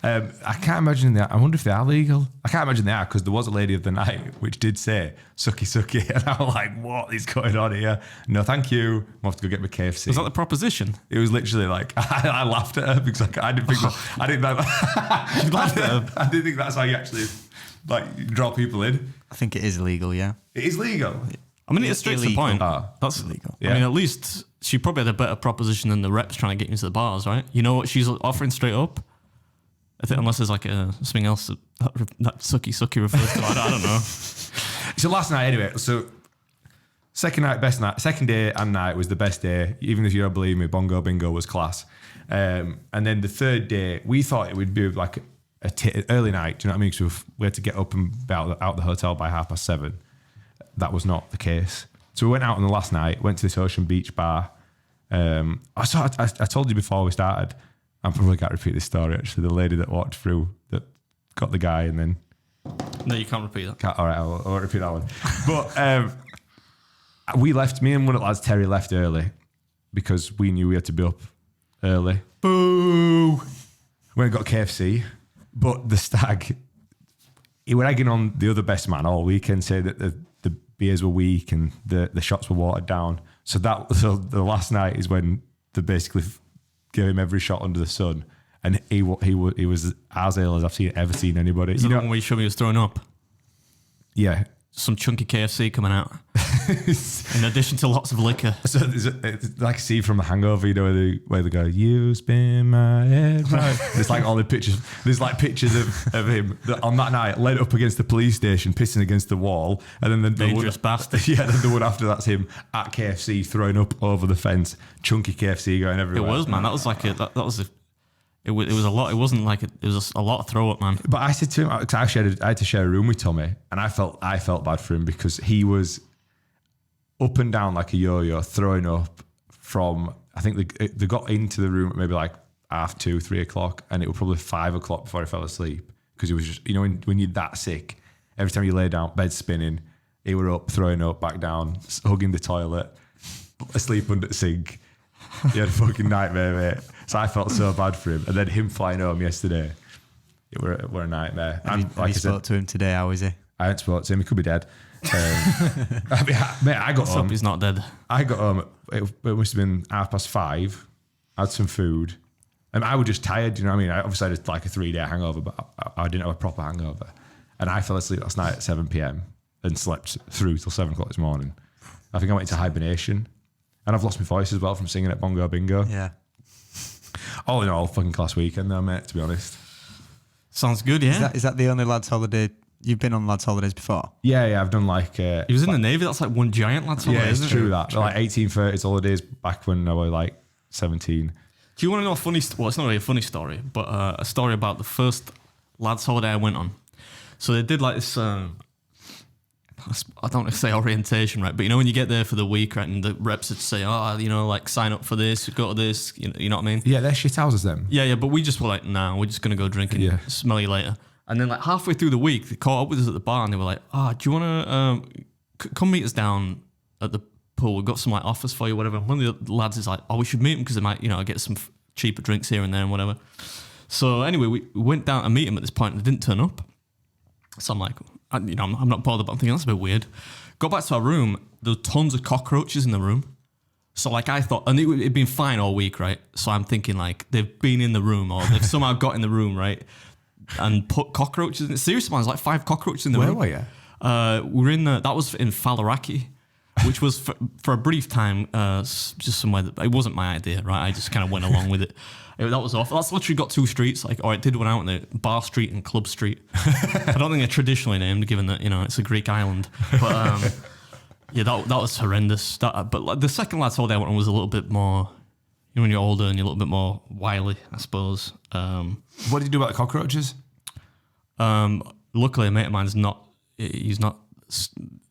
I can't imagine that. I wonder if they are legal. I can't imagine they are because there was a lady of the night which did say "sucky sucky," and I'm like, "What is going on here?" No, thank you. I have to go get my KFC. Was that the proposition? It was literally like I laughed at her because like I didn't think I didn't know. You laughed at her. I didn't think that's how you actually like draw people in. I think it is illegal, yeah. It is legal. I mean, it's straight to the point. That's illegal. I mean, at least she probably had a better proposition than the reps trying to get you into the bars, right? You know what she's offering straight up? I think unless there's like something else that sucky refers to. I don't know. So last night anyway, so second night, best night, second day and night was the best day. Even if you don't believe me, Bongo Bingo was class. And then the third day, we thought it would be like early night, do you know what I mean? So we had to get up and be out the hotel by 7:30. That was not the case. So we went out on the last night, went to this Ocean Beach bar. I told you before we started, I'm probably going to repeat this story actually. The lady that walked through that got the guy and then... No, you can't repeat that. All right, I won't repeat that one. But we left, me and one of the lads, Terry, left early because we knew we had to be up early. Boo! We went and got KFC, but the stag, he was egging on the other best man all weekend, saying that the beers were weak and the shots were watered down. So the last night is when they basically gave him every shot under the sun, and he was as ill as I've ever seen anybody. Is that the one where you showed me he was throwing up? Yeah. Some chunky KFC coming out. In addition to lots of liquor. So it's like a scene from The Hangover, you know, where they go, "You spin my head right." There's like all the pictures. There's like pictures of him that on that night led up against the police station, pissing against the wall, and then the dangerous bastard. Yeah, then the one after that's him at KFC throwing up over the fence, chunky KFC going everywhere. It was, man. That was like it was a lot. It wasn't like it was a lot of throw up, man. But I said to him, because I had to share a room with Tommy, and I felt bad for him because he was up and down like a yo-yo, throwing up from. I think they got into the room at maybe like 2:30, 3 o'clock, and it was probably 5 o'clock before he fell asleep because it was just, you know, when you're that sick, every time you lay down, bed spinning, he were up, throwing up, back down, hugging the toilet, asleep under the sink. He had a fucking nightmare, mate. So I felt so bad for him. And then him flying home yesterday, it were a nightmare. Have you spoke to him today? How is he? I haven't spoke to him. He could be dead. Mate, I got home. He's not dead. I got home. It must have been 5:30. I had some food. And I was just tired, you know what I mean? I obviously had like a 3-day hangover, but I didn't have a proper hangover. And I fell asleep last night at 7 p.m. and slept through till 7 o'clock this morning. I think I went into hibernation. And I've lost my voice as well from singing at Bongo Bingo. Yeah. All in all, fucking class weekend though, mate, to be honest. Sounds good, yeah. Is that the only lads holiday? You've been on lads holidays before? Yeah, I've done like... he was in the Navy, that's like one giant lads holiday, yeah, isn't it's it? true that. True. Like 1830s holidays back when I was like 17. Do you want to know a funny... Well, it's not really a funny story, but a story about the first lads holiday I went on. So they did like this. I don't want to say orientation, right? But you know when you get there for the week, right, and the reps would say, "Oh, you know, like sign up for this, go to this." You know what I mean? Yeah, they're shit houses then. Yeah. But we just were like, "Nah, we're just gonna go drink and smell you later." And then like halfway through the week, they caught up with us at the bar and they were like, "Ah, do you want to come meet us down at the pool? We've got some like offers for you, whatever." And one of the lads is like, "Oh, we should meet him because they might, you know, get some cheaper drinks here and there and whatever." So anyway, we went down to meet him at this point and they didn't turn up. So I'm like, I'm not bothered, but I'm thinking that's a bit weird. Got back to our room, there were tons of cockroaches in the room. So like I thought, and it'd been fine all week, right? So I'm thinking like they've been in the room or they've somehow got in the room, right? And put cockroaches in it. Seriously, man, there's like 5 cockroaches in the room. Where were you? We were in that was in Faliraki, which was for a brief time just somewhere that it wasn't my idea, right? I just kind of went along with it. That was awful. That's literally got 2 streets, or it did one out in the Bar Street and Club Street. I don't think they're traditionally named, given that, you know, it's a Greek island. But yeah, that was horrendous. But like, the second last holiday I went on was a little bit more, you know, when you're older and you're a little bit more wily, I suppose. What did you do about the cockroaches? Luckily, a mate of mine's not. He's not.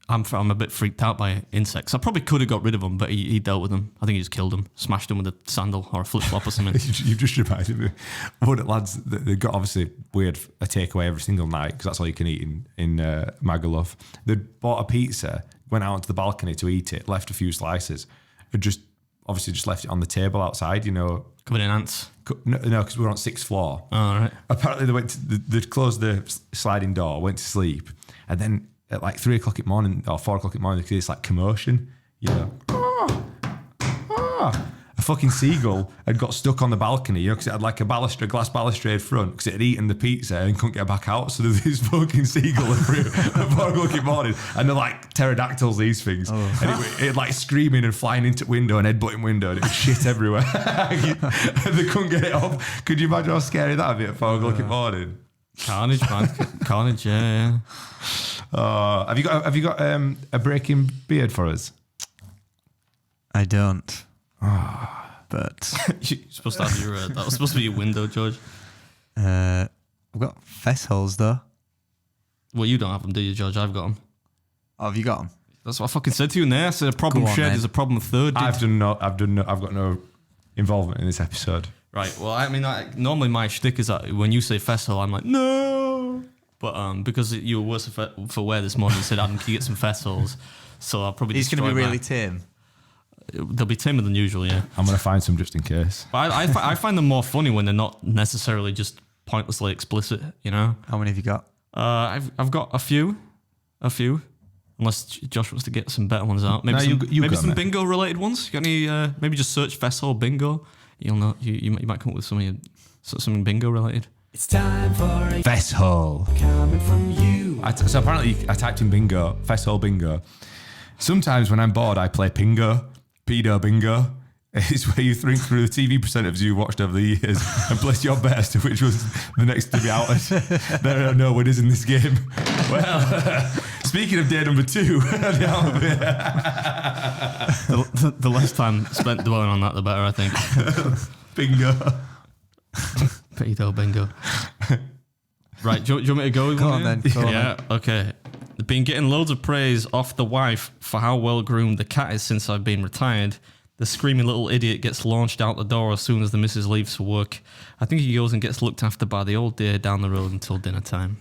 I'm a bit freaked out by insects. I probably could have got rid of them, but he dealt with them. I think he just killed them, smashed them with a sandal or a flip flop or something. You've just reminded me. One of the lads, they've got obviously a takeaway every single night because that's all you can eat in Magaluf. They'd bought a pizza, went out onto the balcony to eat it, left a few slices, and just left it on the table outside, you know. Covered in ants? No, because we were on 6th floor. Oh, all right. Apparently they'd closed the sliding door, went to sleep, and then at like 3 o'clock in the morning or 4 o'clock in the morning, it's like commotion, you know. A fucking seagull had got stuck on the balcony, you know, because it had like a glass balustrade front, because it had eaten the pizza and couldn't get back out. So there's this fucking seagull at 4 o'clock in the morning, and they're like pterodactyls, these things. Oh. And it like screaming and flying into window and headbutting window, and it was shit everywhere. And they couldn't get it off. Could you imagine how scary that'd be at 4 o'clock in the morning? Carnage, man. Carnage, yeah. Have you got a breaking beard for us? I don't. But You're supposed to have your. That was supposed to be your window, George. I've got fess holes though. Well, you don't have them, do you, George? I've got them. Oh, have you got them? That's what I fucking said to you in there. I said a problem shared is a problem third. I've got no involvement in this episode. Right. Well, I mean, normally my shtick is that when you say fess hole, I'm like, no. But because you were worse for wear this morning, you said, Adam, can you get some fess holes? So I'll probably. He's going to be really tame. They'll be tamer than usual, yeah. I'm going to find some just in case. But I find them more funny when they're not necessarily just pointlessly explicit, you know? How many have you got? I've got a few. Unless Josh wants to get some better ones out. Maybe maybe some bingo related ones. You got any? Maybe just search Festival Bingo. You'll know. You might come up with something bingo related. It's time for a Festival coming from you. So apparently I typed in bingo, Festival Bingo. Sometimes when I'm bored, I play Pingo, Pedo Bingo. It's where you think through the TV presenters you watched over the years and place your best, which was the next to be outed. There are no winners in this game. Well, speaking of day number 2, the less time spent dwelling on that, the better, I think. Bingo. Pedo Bingo. Right, do you want me to go? Go on then. Yeah, okay. I've been getting loads of praise off the wife for how well groomed the cat is since I've been retired. The screaming little idiot gets launched out the door as soon as the missus leaves for work. I think he goes and gets looked after by the old dear down the road until dinner time.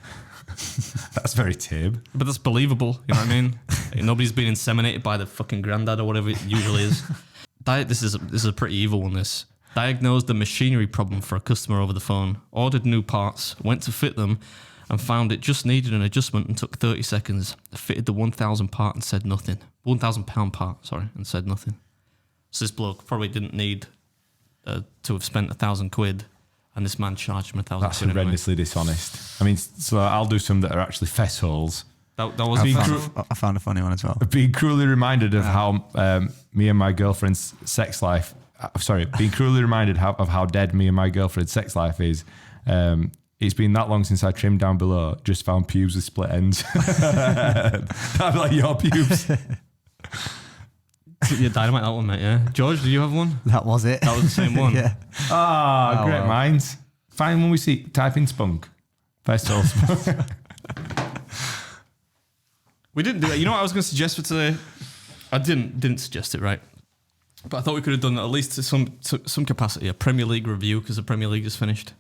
That's very tame. But that's believable, you know what I mean? Nobody's been inseminated by the fucking granddad or whatever it usually is. This is a pretty evil one, this. Diagnosed the machinery problem for a customer over the phone. Ordered new parts, went to fit them, and found it just needed an adjustment and took 30 seconds. Fitted the 1,000 part and said nothing. 1,000 pound part, sorry, and said nothing. So this bloke probably didn't need to have spent 1,000 quid, and this man charged him 1,000 That's quid. horrendously anyway. dishonest. I mean, so I'll do some that are actually fess holes. That was I found a funny one as well. Being cruelly reminded of how me and my girlfriend's sex life. Being cruelly reminded of how dead me and my girlfriend's sex life is. It's been that long since I trimmed down below. Just found pubes with split ends. That'd be like your pubes. Yeah, dynamite that one, mate, yeah. George, do you have one? That was it. That was the same one. Yeah. Great minds. Find one we see. Type in spunk. Festival spunk. We didn't do it. You know what I was going to suggest for today? I didn't suggest it, right? But I thought we could have done at least to some capacity a Premier League review because the Premier League is finished.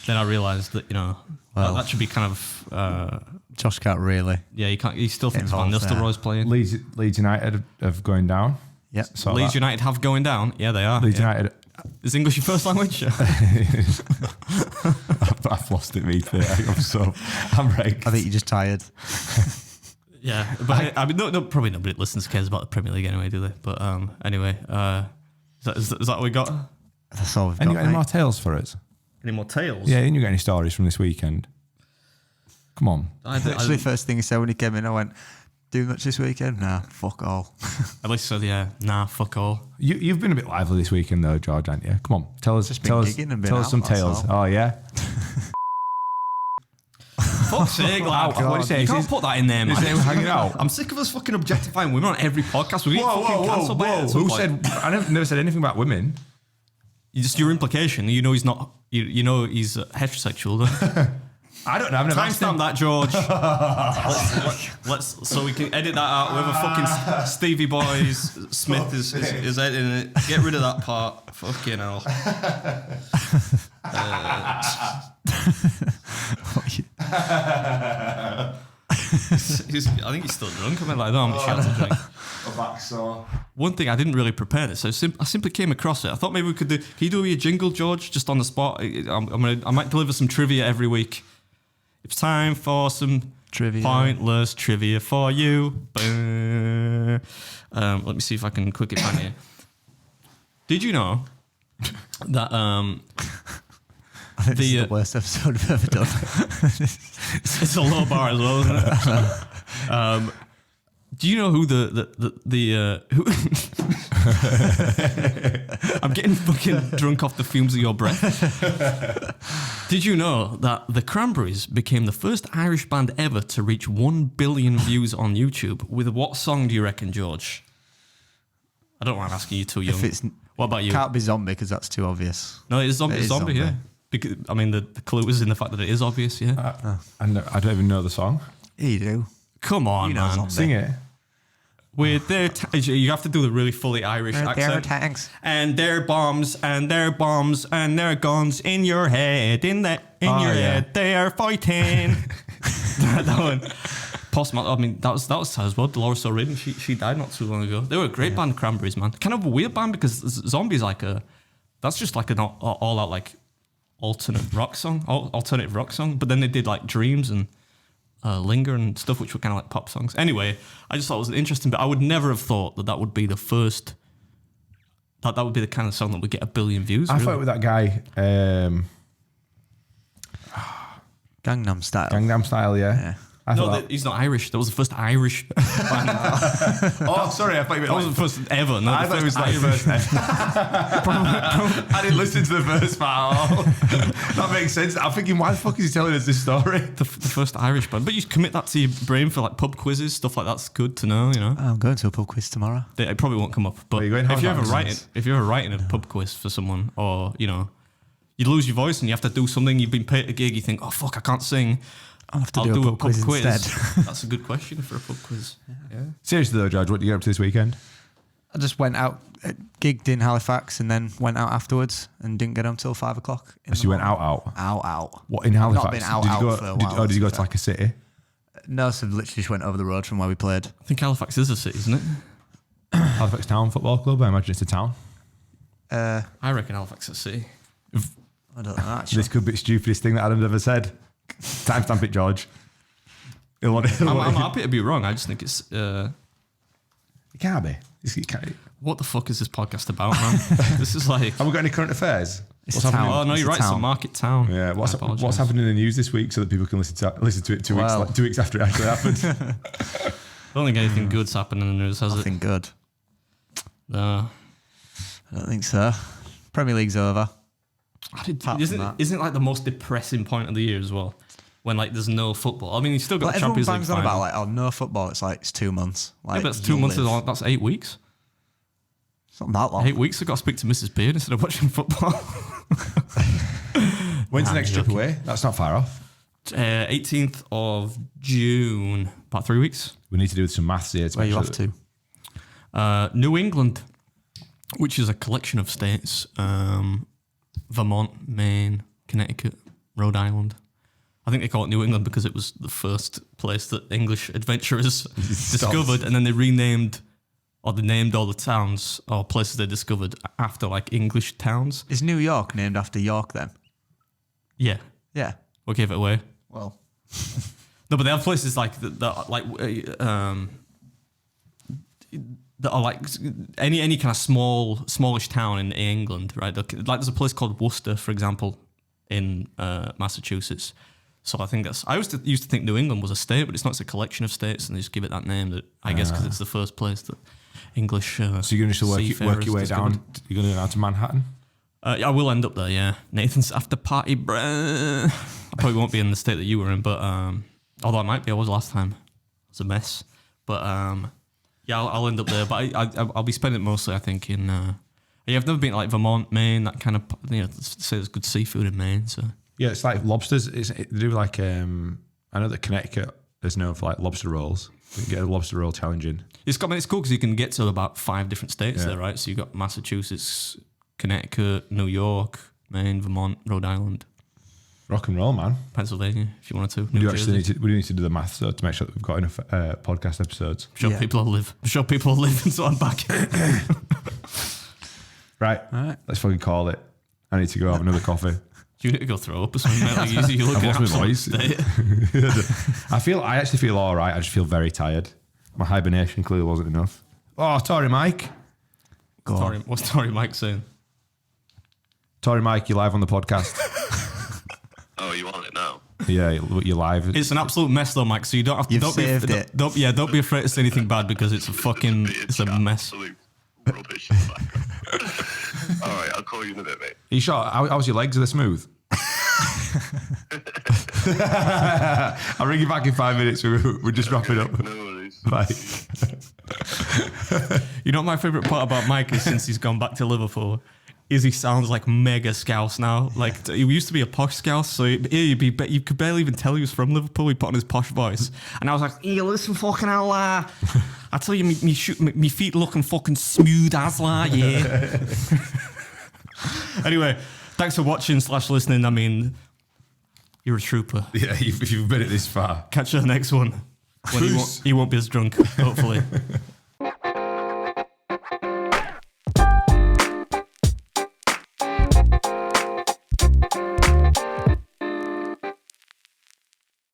Then I realised that that should be kind of. Josh can't really. Yeah, he can't. He still thinks Van Nistelrooy's playing. Leeds United have going down. Yeah. Leeds United have going down. Yeah, they are. Leeds United. Is English your first language? I've lost it, mate. I'm right. I think you're just tired. Yeah, but I mean, no, probably nobody listens cares about the Premier League anyway, do they? But anyway, is that what we got? That's all we've And got. you got any more tales for us? Any more tales? Yeah, and you got any stories from this weekend? Come on. Actually, first thing he said when he came in, I went, "Do much this weekend?" Nah, fuck all. At least said, yeah, nah, fuck all. You've been a bit lively this weekend though, George, haven't you? Come on, tell us some tales. Oh yeah. Fuck's sake, lad. What do you say? You can't put that in there, man. Is anyone hanging out? I'm sick of us fucking objectifying women on every podcast. We get fucking cancelled by it at some Who point. said? I never said anything about women. Just your implication. You know he's not. You know he's heterosexual. Don't you? I don't know. I've never asked him. Timestamp that, George. let's so we can edit that out. Whoever fucking Stevie Boys Smith is editing it. Get rid of that part. Fucking hell. I think he's still drunk. I mean, like, I don't know how much he had to drink. One thing I didn't really prepare this, so I simply came across it. I thought maybe we could do. Can you do a jingle, George, just on the spot? I might deliver some trivia every week. It's time for some pointless trivia for you. Let me see if I can quickly find it. Did you know that I think this is the worst episode I've ever done. it's a low bar as well, isn't it? Do you know who who? I'm getting fucking drunk off the fumes of your breath. Did you know that the Cranberries became the first Irish band ever to reach 1 billion views on YouTube? With what song do you reckon, George? I don't want to ask you, too young. What about you? Can't be Zombie because that's too obvious. No, it is zombie, yeah. Because, I mean, the clue is in the fact that it is obvious, yeah. I don't even know the song. You do. Come on, man. Zombie. Sing it. With their you have to do the really fully Irish accent. Their tanks. And their bombs and their bombs and their guns in your head, in your head, they are fighting. that one. I mean, that was sad as well. Dolores O'Riordan, she died not too long ago. They were a great band, Cranberries, man. Kind of a weird band because Zombie's that's just like an all out like alternative rock song. But then they did like Dreams and Linger and stuff, which were kind of like pop songs. Anyway, I just thought it was interesting, but I would never have thought that would be the first. That would be the kind of song that would get 1 billion views. I thought with that guy. Gangnam Style. Gangnam Style, yeah. He's not Irish. That was the first Irish band. Oh, sorry, I thought you meant that was the first ever. No, I thought it was like first ever. I didn't listen to the first part. That makes sense. I'm thinking, why the fuck is he telling us this story? The first Irish band. But you commit that to your brain for like pub quizzes, stuff like that's good to know, you know. I'm going to a pub quiz tomorrow. It probably won't come up. But if you're ever writing a pub quiz for someone, or, you know, you lose your voice and you have to do something, you've been paid a gig, you think, oh, fuck, I can't sing. I'll have to do a pub quiz instead. That's a good question for a pub quiz. Yeah. Seriously though, George, what did you get up to this weekend? I just went out, gigged in Halifax, and then went out afterwards and didn't get home till 5 o'clock. So you went out? Out. What, in Halifax? Not been out for a while. Did you go to like a city? No, so literally just went over the road from where we played. I think Halifax is a city, isn't it? Halifax Town Football Club, I imagine it's a town. I reckon Halifax is a city. I don't know, actually. This could be the stupidest thing that Adam's ever said. Timestamp it, George. I'm happy to be wrong. I just think it's... It can't be. What the fuck is this podcast about, man? This is like... Have we got any current affairs? What's happening? Oh, no, you're right. It's a market town. Yeah, what's happening in the news this week so that people can listen to it 2 weeks after it actually happened? I don't think anything good's happened in the news, has Nothing good. No. I don't think so. Premier League's over. Isn't it like the most depressing point of the year as well? When like there's no football. I mean, you still got the Champions League final. About like, no football. It's like it's 2 months. Like, yeah, but it's 2 months. That's 8 weeks. It's not that long. 8 weeks. I've got to speak to Mrs. Beard instead of watching football. When's the next trip away? That's not far off. 18th of June, about 3 weeks. We need to do some maths here. Where are you off to? New England, which is a collection of states. Vermont, Maine, Connecticut, Rhode Island. I think they call it New England because it was the first place that English adventurers discovered, and then they renamed, or they named all the towns or places they discovered after like English towns. Is New York named after York then? Yeah. Yeah. What gave it away? Well, No, but they have places like that are like any kind of smallish town in England, right? Like there's a place called Worcester, for example, in Massachusetts. So I think I used to think New England was a state, but it's not. It's a collection of states, and they just give it that name. That I guess because it's the first place that English. So you're going to work your way discovered. down. You're going to go down to Manhattan. I will end up there. Yeah, Nathan's after party. I probably won't be in the state that you were in, but although I might be. I was last time. It's a mess, but yeah, I'll end up there. But I'll be spending it mostly, I think, in. Yeah, I've never been to like Vermont, Maine, that kind of. Say there's good seafood in Maine, so. Yeah, it's like lobsters. They do like I know that Connecticut is known for like lobster rolls. You can get a lobster roll challenge in. It's cool because you can get to about 5 different states there, right? So you've got Massachusetts, Connecticut, New York, Maine, Vermont, Rhode Island. Rock and roll, man. Pennsylvania, if you wanted to. We do need to do the maths though, to make sure that we've got enough podcast episodes. People will live. Show people will live until I'm back. Right. All right. Let's fucking call it. I need to go have another coffee. You need to go throw up or something. Like, you look I've at lost my voice. I actually feel all right. I just feel very tired. My hibernation clearly wasn't enough. Oh, Tory Mike. What's Tory Mike saying? Tory Mike, you're live on the podcast. Oh, you want it now? Yeah, you're live. It's an absolute mess though, Mike. So you don't have to. Don't be afraid to say anything bad because it's a fucking. It's a mess. Absolute rubbish. All right, I'll call you in a bit, mate. Are you sure? How's your legs? Are they smooth? I'll ring you back in 5 minutes. We're just wrapping up. No worries. Bye. You know what my favourite part about Mike is since he's gone back to Liverpool is he sounds like mega Scouse now. Like he used to be a posh Scouse, so you could barely even tell he was from Liverpool. He put on his posh voice, and I was like, "Hey, listen, fucking hell, I tell you, me feet looking fucking smooth as yeah." Anyway, thanks for watching / listening. I mean, you're a trooper. Yeah, if you've made it this far. Catch you on the next one. When he won't be as drunk, hopefully.